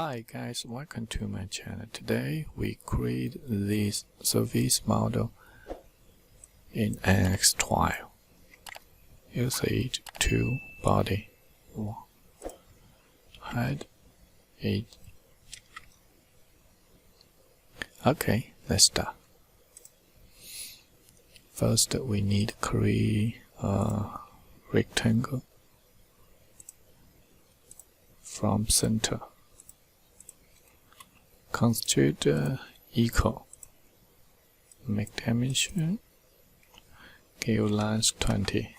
Hi guys, welcome to my channel. Today we create this surface model in NX 12. Usage 2, body 1, height 8. Okay, let's start. First we need to create a rectangle from center. Constitute equal. Make dimension. Give length 20.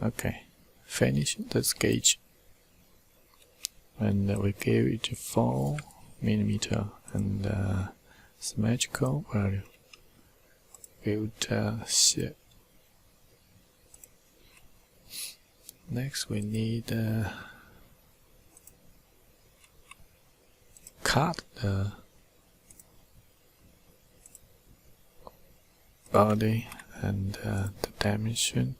Okay. Finish the sketch. And we give it 4 mm and symmetrical value. Give it shape. Next we need cut the body and the dimension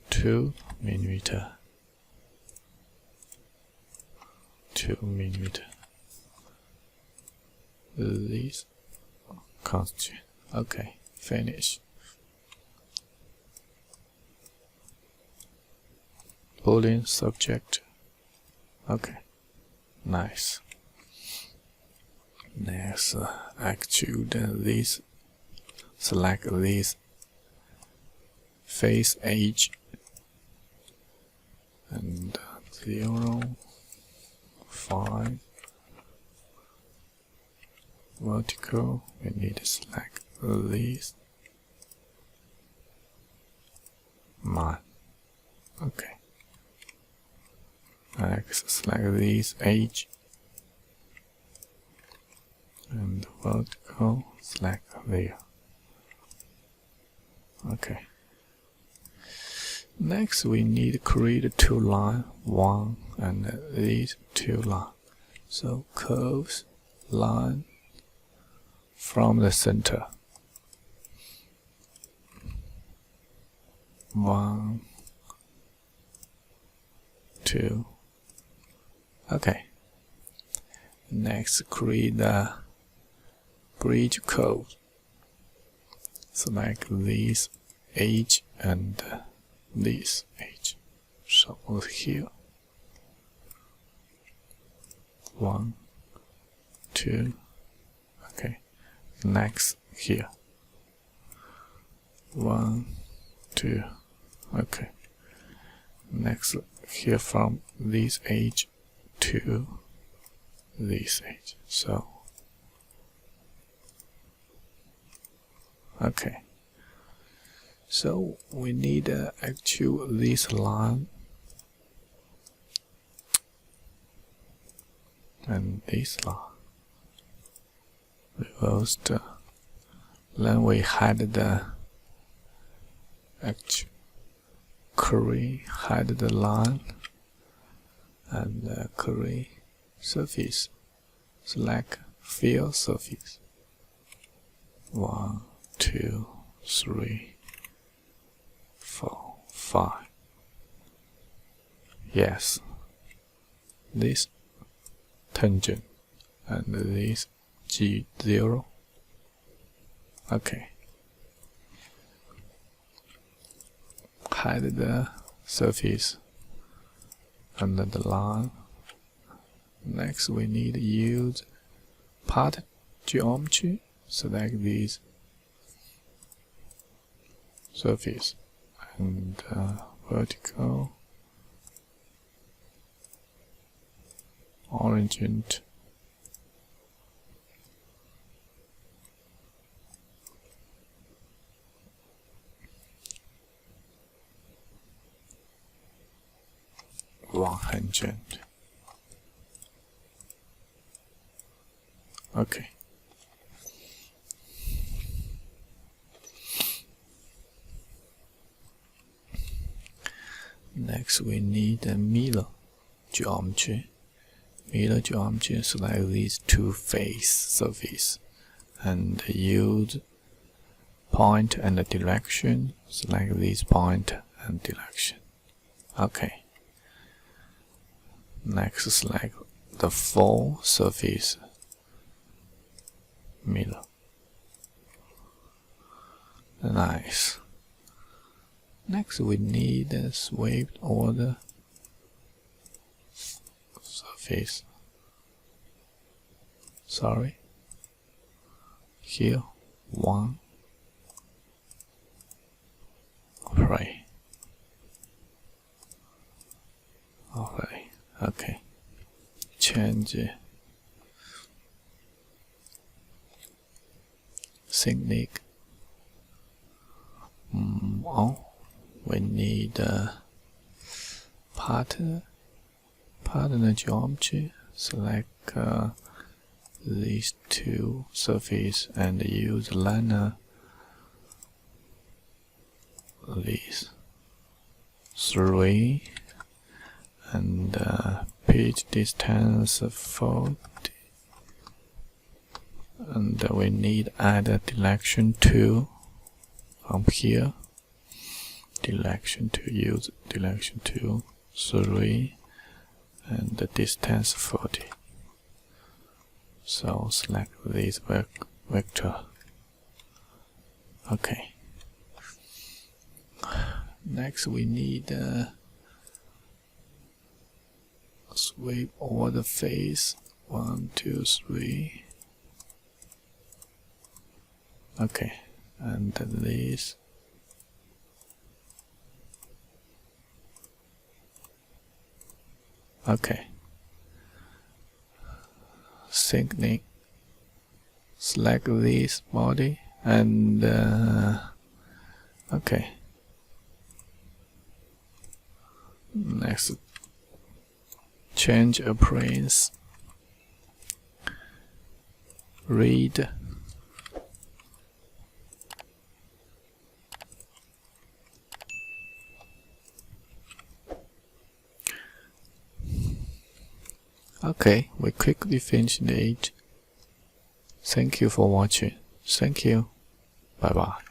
2 mm. 2 mm. This constitute. Okay, finish. Boolean subject. Okay. Nice. Next, extrude this. Select this face edge and 0, 5. Vertical. We need to select this. 9. Okay. Next, select this edge and vertical, select there. Okay. Next, we need to create 2 lines, 1 and these 2 lines. So curves line from the center. 1, 2. Okay. Next, create the bridge curve. Select this edge and this edge. So over here. 1, 2. Okay. Next here. 1, 2. Okay. Next here from this edge to this edge. So okay. So we need to extrude this line and this line. Reverse the. Then we hide the hide the line and create surface. Select fill surface. 1, 2, 3, 4, 5. Yes. This tangent and this G0. Okay. Hide the surface under the line. Next, we need to use part geometry. Select this surface and vertical, origin. Okay. Next, we need a mirror geometry. Mirror geometry, select these 2 face surface and use point and direction. Select this point and direction. Okay. Next, select the full surface mirror. Nice. Next, we need a sweep order surface. Sorry. Here, 1. Right. Alright. Okay. Change technique. We need partner geometry. Select these two surfaces and use liner these 3 and pitch distance 40, and we need add a direction 2 from here. Direction 2, use direction 2, 3 and the distance 40. So select this vector. Okay. Next, we need sweep all the face 1, 2, 3. Okay, and this. Okay. Technique. Select this body and okay. Next, change appearance. Read. Okay, we quickly finish the edge. Thank you for watching. Thank you. Bye bye.